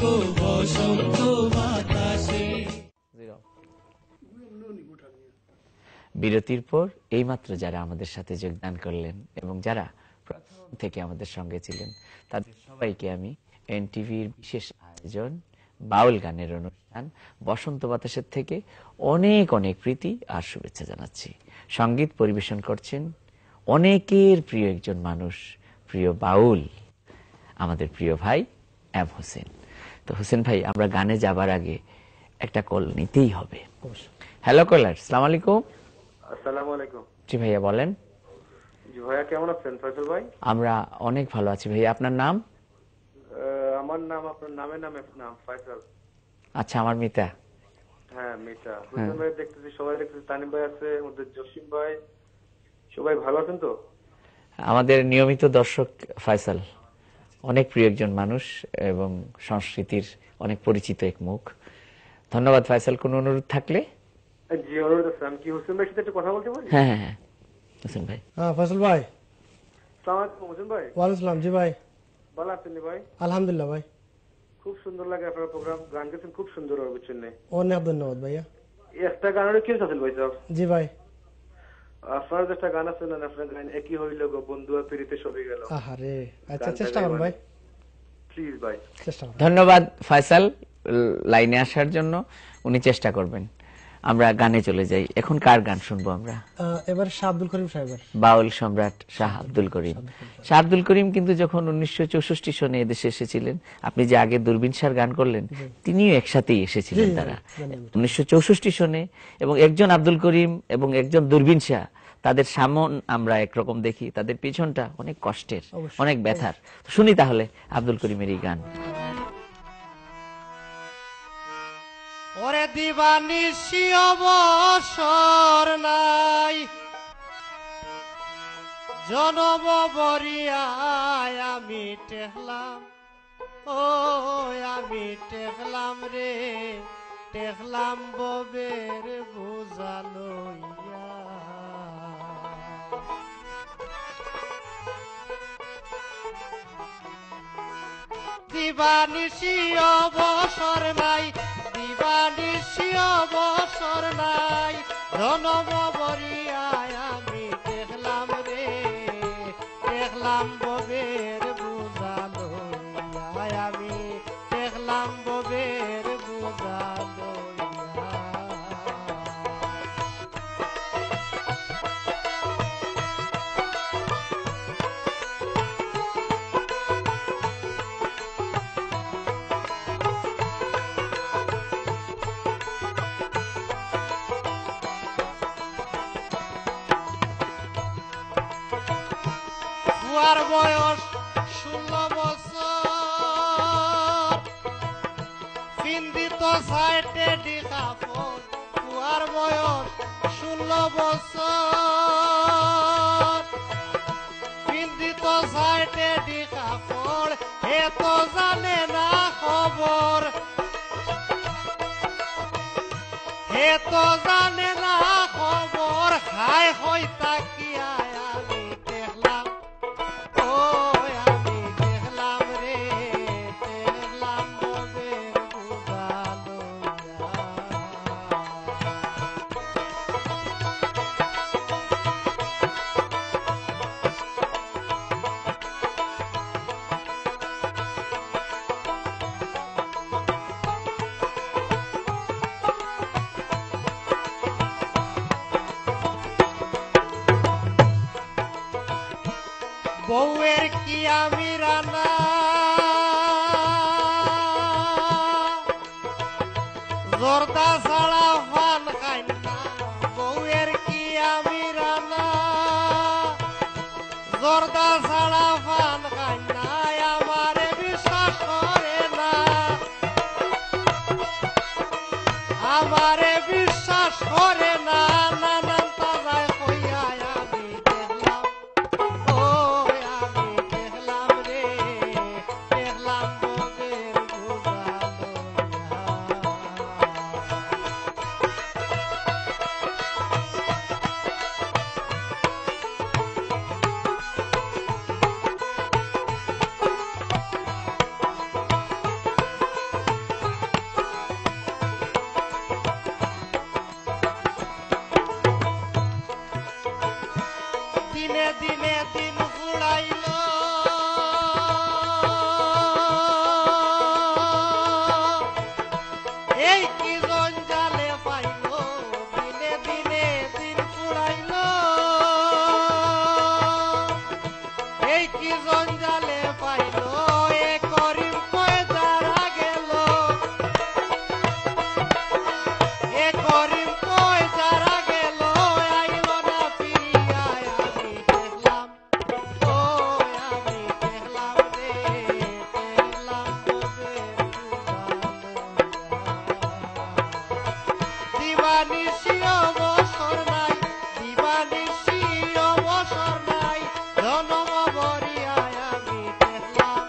গো বসন্ত বাতাসে। বিরতির পর এইমাত্র যারা আমাদের সাথে যোগদান করলেন এবং যারা প্রথম থেকে আমাদের সঙ্গে ছিলেন তাদের সবাইকে আমি এনটিভির বিশেষ আয়োজন বাউল গানের অনুষ্ঠান বসন্ত বাতাসের থেকে অনেক অনেক প্রীতি আর শুভেচ্ছা জানাচ্ছি। সঙ্গীত পরিবেশন করছেন অনেকের প্রিয় একজন মানুষ, প্রিয় বাউল, আমাদের প্রিয় ভাই এম হোসেন। তো হোসেন ভাই, আমরা গানে যাবার আগে একটা কল নিতেই হবে। হ্যালো কলার, আসসালামু আলাইকুম। আসসালামু আলাইকুম। জি ভাইয়া বলেন। জি ভাইয়া, কেমন আছেন ফয়সাল ভাই? আমরা অনেক ভালো আছি ভাইয়া। আপনার নাম? আমার নাম, আপনার নামের নাম ফয়সাল। আচ্ছা, আমার মিতা। হ্যাঁ মিতা। হোসেন ভাই দেখতেছি, সবাই দেখতেছি, তানিম ভাই আছে, আমাদের জসিম ভাই, সবাই ভালো আছেন তো? আমাদের নিয়মিত দর্শক ফয়সাল, অনেক প্রিয় একজন মানুষ এবং সংস্কৃতির অনেক পরিচিত এক মুখ। ধন্যবাদ ফয়সাল। কোন অনুরোধ থাকলে? জি অনুরোধ আছে। আমি কি হোসেন ভাইয়ের সাথে একটু কথা বলতে পারি? হ্যাঁ হ্যাঁ হ্যাঁ হোসেন ভাই। হ্যাঁ ফয়সাল ভাই। আসসালামু আলাইকুম হোসেন ভাই। ওয়ালাইকুম আসসালাম। জি ভাই, ভালো আছেন ভাই? আলহামদুলিল্লাহ ভাই। খুব সুন্দর লাগে আপনার প্রোগ্রাম, গান গেছেন খুব সুন্দর হবে বুঝছেন। অনেক ধন্যবাদ ভাইয়া। একটা গানের কি আছে ভাই সাহেব? জি ভাই। আপনার যে একটা গান আছে না, আপনার গান একই হইল গো বন্ধু আর পিরিতে সবই গেল। আহারে, আচ্ছা চেষ্টা করুন ভাই, প্লিজ ভাই চেষ্টা করুন। ধন্যবাদ ফয়সাল লাইনে আসার জন্য। উনি চেষ্টা করবেন। আমরা গানে চলে যাই। এখন কার গান শুনবো আমরা? এবার শাহ আব্দুল করিম সাহেবের। বাউল সম্রাট শাহ আব্দুল করিম। শাহ আব্দুল করিম কিন্তু যখন 1964 সনে এদেশে এসেছিলেন, আপনি যে আগে দূরবীন শাহর গান করলেন, তিনিও একসাথেই এসেছিলেন তারা 1964 সনে। এবং একজন আব্দুল করিম এবং একজন দূরবীন শাহ, তাদের সামন আমরা একরকম দেখি, তাদের পিছনটা অনেক কষ্টের, অনেক ব্যথার। শুনি তাহলে আব্দুল করিমের এই গান। ওরে দিবানিশি অবসর নাই, জনম বরিয়ায় আমি টেহলাম, ও আমি টেহলাম রে, টেহলাম ববের বোঝা লইয়া। দিবানিশি অবসর নাই, দিবানিশি অবসর নাই, জনম বরিয়ায় আমি দেখলাম রে, দেখলাম ববের বোঝা লইয়া, আমি দেখলাম ববের বোঝা লইয়া। বুয়ার বয়স 16 বছর, পিন্দিত সাইটে ডিকাফর। বুয়ার বয়স 16 বছর, পিন্দিত সাইটে ডিকাফর। এ তো জানে না খবর, এ তো জানে না খবর, খাই হইতা কি আমি দেখলাম, ও আমি দেখলাম রে, দেখলাম ববের বোঝা লইয়া। বউয়ের কি আমি রানা, জর্দা ছাড়া ফান খাই না। বউয়ের কি আমি রানা, জর্দা ছাড়া ফান খাই না। আমারে বিশ্বাস করে না, আমারে বিশ্বাস করে না। নানান তাজায় কইয়া আমি দেখলাম, ও আমি দেখলাম রে, দেখলাম ববের বোঝা লইয়া। দিনে দিনে দিন ফুরাইল এই কি জঞ্জালে পাইল দিনে দিনে দিন ফুরাইল এই কি জঞ্জালে পাইল এ করিম কয় যারা গেল এ করিম কয় যারা গেল আইল না ফিরিয়া আমি দেখলাম ও আমি দেখলাম রে দেখলাম তোদের দিবানিশি অবসর নাই দিবানিশি অবসর নাই জনম বরিয়ায় আমি দেখলাম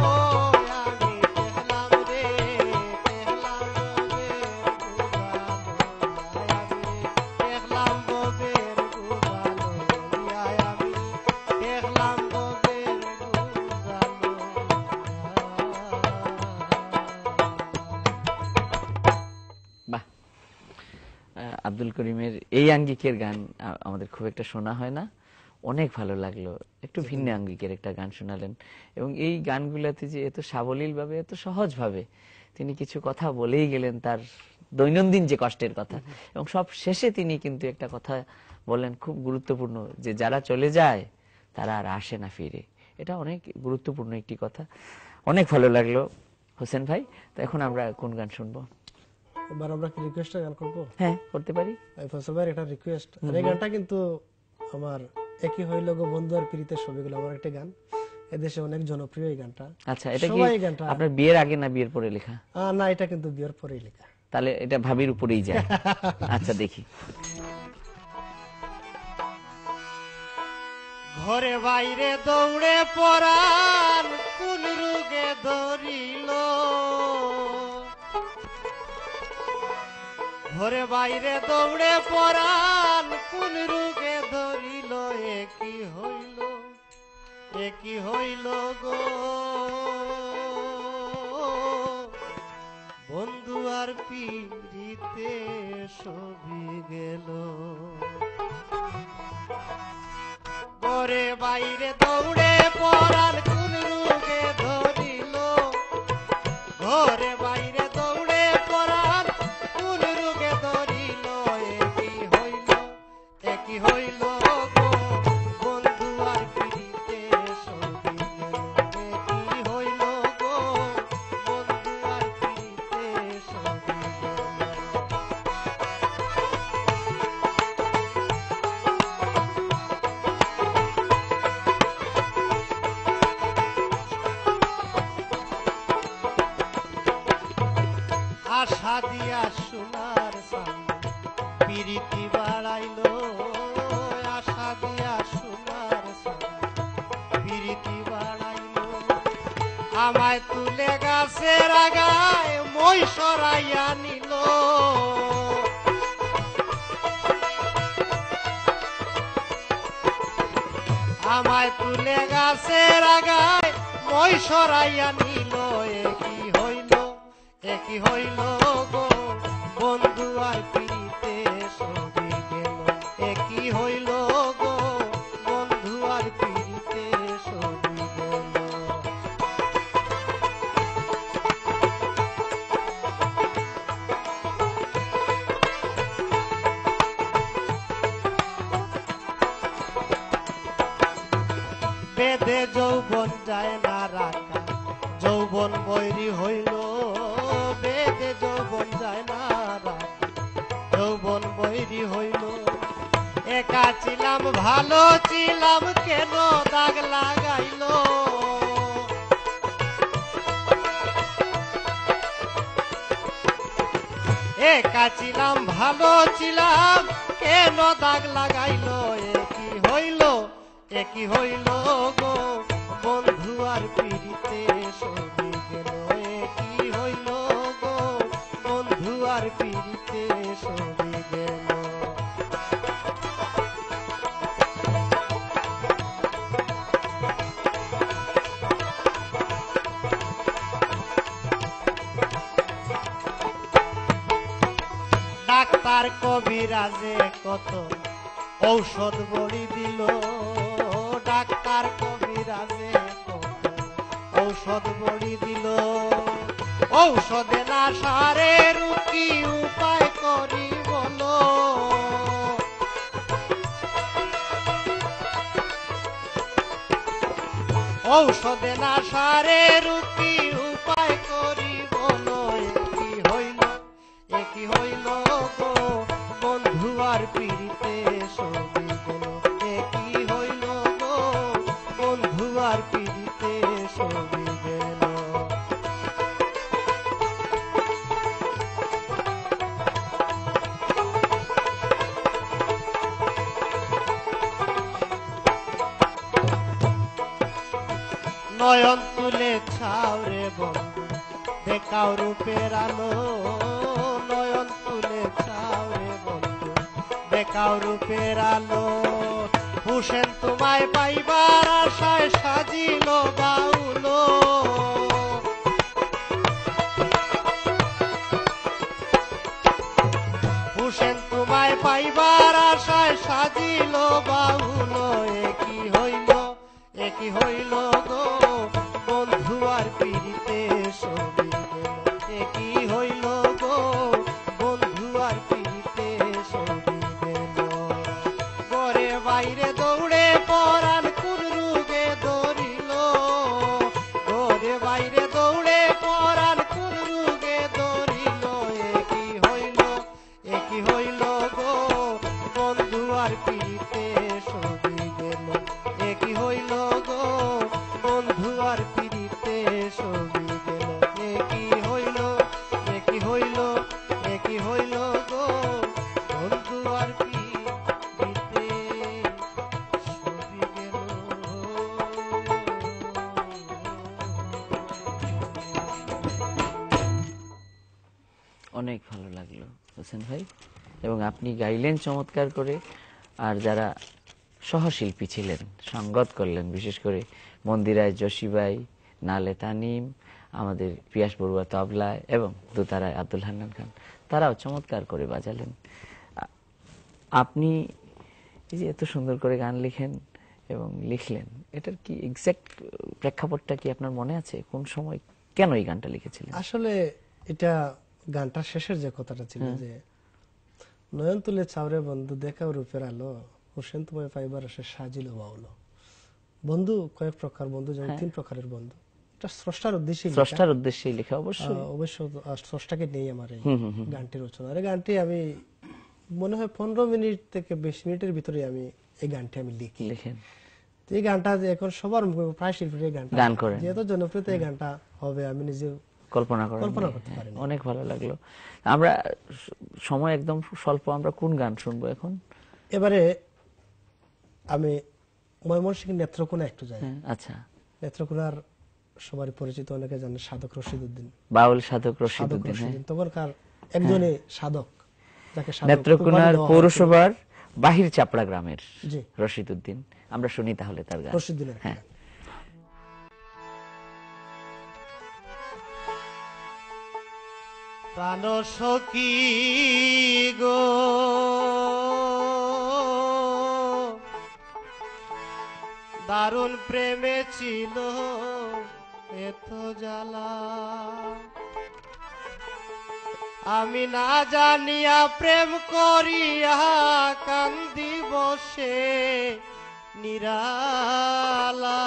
ও আমি দেখলাম রে দেখলাম ববের গুদালো আমি দেখলাম ববের গুদালো বাহ, আব্দুল করিমের এই আঙ্গিকের গান আমাদের খুব একটা শোনা হয় না, অনেক ভালো লাগলো। একটু ভিন্ন আঙ্গিকের একটা গান শোনালেন এবং এই গানগুলোতে যে এত সাবলীল ভাবে এত সহজ ভাবে তিনি কিছু কথা বলেই গেলেন, তার দৈনন্দিন যে কষ্টের কথা, এবং সব শেষে তিনি কিন্তু একটা কথা বলেন খুব গুরুত্বপূর্ণ, যে যারা চলে যায় তারা আর আসে না ফিরে। এটা অনেক গুরুত্বপূর্ণ একটি কথা, অনেক ভালো লাগলো হোসেন ভাই। তো এখন আমরা কোন গান শুনবো? এবার আমরা কি রিকোয়েস্টের গান করবো? হ্যাঁ, করতে পারি। এই ফসল ভাইয়ের একটা রিকোয়েস্ট, এই গানটা কিন্তু আমার একই হইল গো বন্ধু আর প্রীতের ছবিগুলো, আমার একটা গান, এদেশে অনেক জনপ্রিয় এই গানটা। আচ্ছা, এটা কি সবাই এই গানটা, আপনার বিয়ের আগে না বিয়ের পরে লেখা? না এটা কিন্তু বিয়ের পরেই লেখা। তাহলে এটা ভাবির উপরেই যায়। আচ্ছা, দেখি। ঘরে বাইরে দৌড়ে পরাণ কোন রোগে ধরিল ঘরে বাইরে দৌড়ে পরাণ কোন রোগে ধরিল একই হইল গো বন্ধু আর পিরিতে সবি গেল ঘরে বাইরে দৌড়ে পরাণ কোন রোগে ধরিল ঘরে বাইরে দৌড়ে পরাণ কোন রোগে ধরিল একই হইল গো বন্ধু আর পিরিতে সবি গেল একই হইল গো বন্ধু আর পিরিতে সবি গেল আশা দিয়া সোনার সামনে পিরিতি বাড়াইলো আশা দিয়া সোনার সামনে পিরিতি বাড়াইলো আমায় তুলে গাছের আগায় মই সরাইয়া নিল আমায় তুলে গাছের আগায় মই সরাইয়া নিল একই হইল গো বন্ধু আর পিরিতে সবি গেল একই হইল গো বন্ধু আর পিরিতে সবি গেল বেদে যৌবন যায় না রাখা যৌবন বৈরী হইল বেদে যৌবন যায় না রাখা যৌবন বৈরী হইল একা ছিলাম ভালো ছিলাম কেন দাগ লাগাইল একা ছিলাম ভালো ছিলাম কেন দাগ লাগাইল একই হইল গো বন্ধু আর পিরিতে সবি গেল একই হইল গো বন্ধু আর পিরিতে সবি গেল ডাক্তার কবিরাজে কত ঔষধ বড়ি দিল ডাক্তার কবিরাজে ঔষধ বড়ি দিল ঔষধে না সারের কি উপায় করি বলো ঔষধে না সারের কি উপায় করি বলো একই হইল গো বন্ধু আর পীড়িতে সবই গেল একই হইল গো বন্ধু আর পীড়িতে সবই গেল নয়ন তুলে ছাওরে বন্ধু দেখাও রূপের আলো নয়ন তুলে ছাওরে বন্ধু দেখাও রূপের আলো হুসেন তোমায় পাইবার আশায় সাজিল বাউলো হুসেন তোমায় পাইবার আশায় সাজিল বাউলো একই হইল গো বন্ধু আর পীড়িতে সবই গেল একই হইল গো বন্ধু আর পীড়িতে সবই গেল ঘরে বাইরে দৌড়ে পরাণ কোন রোগে ধরিল ঘরে বাইরে দৌড়ে পরাণ কোন রোগে ধরিল একই হইল গো বন্ধু আর পীড়িতে সবই গেল একই হইল গো বন্ধু আর পীড়িতে সবই গেল একই হইল গো বন্ধু আর পীড়িতে সবই গেল অনেক ভালো লাগলো হোসেন ভাই, এবং আপনি গাইলেন চমৎকার করে। আর যারা সহশিল্পী ছিলেন, সঙ্গত করলেন, বিশেষ করে মন্দিরায় জসিবাই, নালে তানিম, আমাদের পিয়াস বড়ুয়া তবলায় এবং দোতারায় আব্দুল হান্নান খান, তারাও চমৎকার করে বাজালেন। আপনি এই যে এত সুন্দর করে গান লিখেন এবং লিখলেন, এটার কি এক্সাক্ট প্রেক্ষাপটটা কি আপনার মনে আছে? কোন সময় কেন এই গানটা লিখেছিলেন? আসলে এটা গানটা শেষের যে কথাটা ছিল যে নয়ন তুলে চাওরে বন্ধু দেখাও রূপের আলো হোসেন তোমায় পাইবার আসে সাজিল বাউলো। বন্ধু কয়েক প্রকার বন্ধু, যেমন 3 প্রকারের বন্ধু। এটা স্রষ্টার উদ্দেশ্যেই লেখা অবশ্য স্রষ্টাকে নেই আমার এই গানটির রচনা। এই গানটি আমি মনে হয় 15 মিনিট থেকে 20 মিনিটের ভিতরে আমি এই গানটি আমি লিখেন। এই গানটা যে এখন সবার প্রায় শিল্পীরা এই গানটা গান করে, যেহেতু জনপ্রিয়তা এই গানটা হবে আমি নিজে কল্পনা করতে পারি। অনেক ভালো লাগলো। আমরা সময় একদম স্বল্প, আমরা কোন গান শুনবো এখন? এবারে আমি ময়মনসিংহ নেত্রকোনা একটু যাই। আচ্ছা, নেত্রকোনার সবারই পরিচিত, অনেকে জানে সাধক রশিদউদ্দিন, বাউল সাধক রশিদউদ্দিন। তখনকার একজনই সাধক, যাকে নেত্রকোনার পৌরসভার বাহির চাপড়া গ্রামের রশিদউদ্দিন। আমরা শুনি তাহলে তার গান। রশিদউদ্দিনের প্রাণ সখী গো দারুণ প্রেমে ছিল এত জ্বালা আমি না জানিয়া প্রেম করিয়া কান্দি বসে নিরালা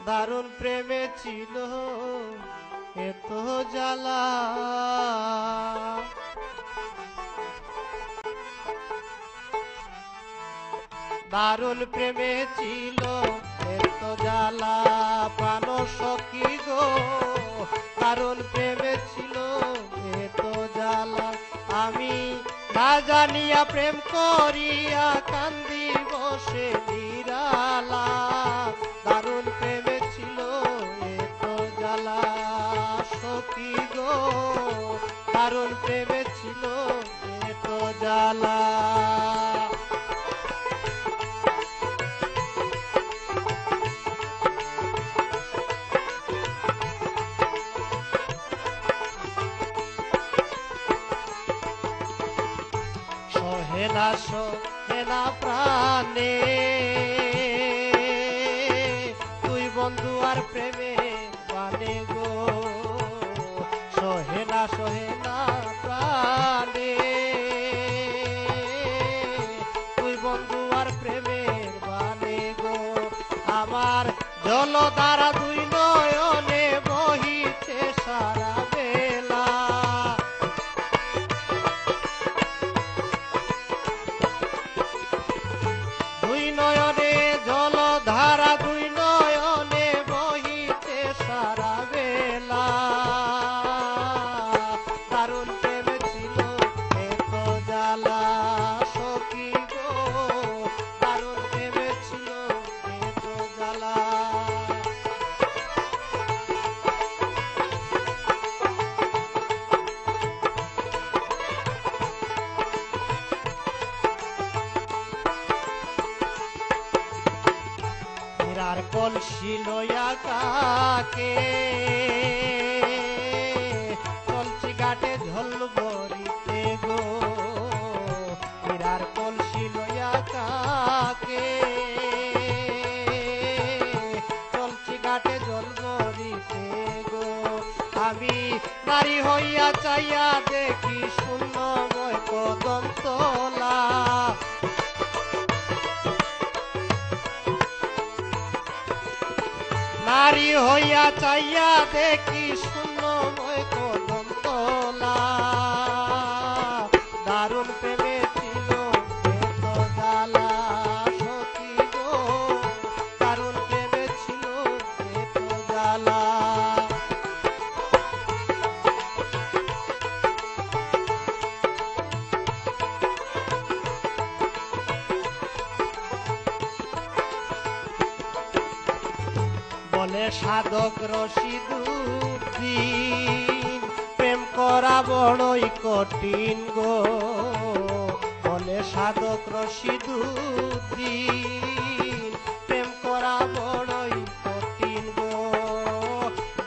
দারুণ প্রেমে ছিল এত জ্বালা দারুণ প্রেমে ছিল এত জ্বালা প্রাণ সখী গো দারুণ প্রেমে ছিল এত জ্বালা আমি না জানিয়া প্রেম করিয়া কান্দি বসে নিরালা দারুণ প্রেমে ছিল এত জ্বালা সখী গো দারুণ প্রেমে ছিল এত জ্বালা সহে না প্রাণে, তুই বন্ধু আর প্রেমে বানে গো, সহে না প্রাণে, তুই বন্ধু আর প্রেমের বানে গো। আমার জলধারা দুই নয়নে বহিতে সারা বেলা, দুই নয়নে জলধারা দুই নয়নে বহিতে সারা বেলা, দারুণ প্রেম ছিল এত জ্বালা সখী গো, দারুণ প্রেম ছিল এত জ্বালা। হীরার কলসি লইয়া কাকে কলসি ঘাটে ঝল ভরিতে গো, হীরার কলসি লইয়া কাকে কলসি ঘাটে জল ভরিতে গো। আমি নারী হইয়া চাইয়া দেখি শূন্যময় কদম তলা, নারী হইয়া চাইয়া দেখি শূন্যময় কদম তলা, দারুণ প্রেমে ছিল এত জ্বালা সখী গো, দারুণ প্রেমে ছিল এত জ্বালা। বলে সাধক রশিদুদ্দিন প্রেম করা বড়ই কঠিন গো, বলে সাধক রশিদুদ্দিন প্রেম করা বড়ই কঠিন গো।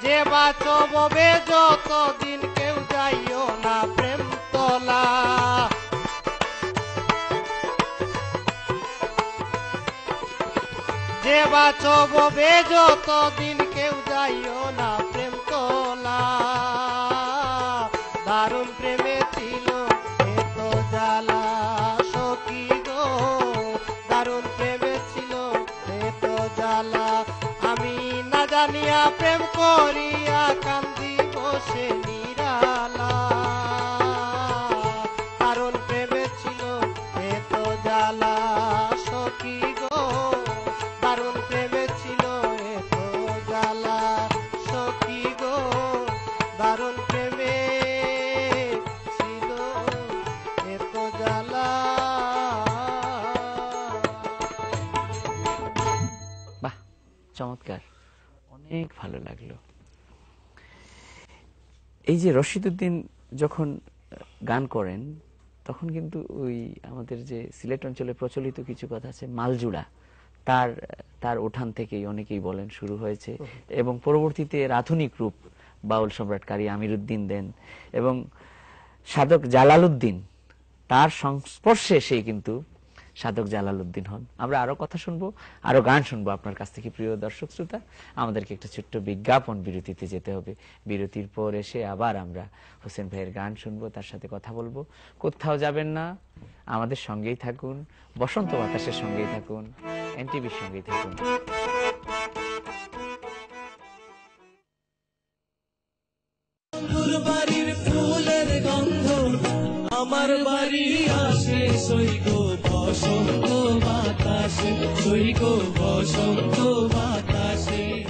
যে বাঁচবে যতদিন কেউ যাইও না প্রেম তলা, যে বাঁচবে যতদিন কেউ যাইও না প্রেম তলা, দারুণ প্রেমে ছিল এত জ্বালা সখী গো, দারুণ প্রেমে ছিল এত জ্বালা। আমি না জানিয়া প্রেম করিয়া কান্দি বসে নিরালা, দারুণ প্রেমে ছিল এত জ্বালা সখী গো, দারুণ প্রেমে ছিল এত জ্বালা সখী গো, দারুণ প্রেমে ছিল এত জ্বালা। বাহ, চমৎকার, অনেক ভালো লাগলো। এই যে রশিদউদ্দিন যখন গান করেন তখন কিন্তু ওই আমাদের যে সিলেট অঞ্চলে প্রচলিত কিছু কথা আছে, মালজুড়া তার উঠান থেকেই অনেকেই বলেন শুরু হয়েছে, এবং পরবর্তীতে এর আধুনিক রূপ বাউল সম্রাট কারি আমিরউদ্দিন দেন, এবং সাধক জালালউদ্দিন তার সংস্পর্শে সেই কিন্তু সাধক জালালউদ্দিন হন। আমরা আরো কথা শুনবো, আরো গান শুনবো আপনার কাছ থেকে প্রিয় দর্শক শ্রোতা। আমাদেরকে একটা ছোট্ট বিজ্ঞাপন বিরতিতে যেতে হবে, বিরতির পর এসে আবার আমরা হোসেন ভাইয়ের গান শুনবো, তার সাথে কথা বলবো। কোথাও যাবেন না, আমাদের সঙ্গেই থাকুন, বসন্ত বাতাসের সঙ্গেই থাকুন, এনটিভির সঙ্গেই থাকুন। বন্ধুর বাড়ির ফুলের গন্ধ আমার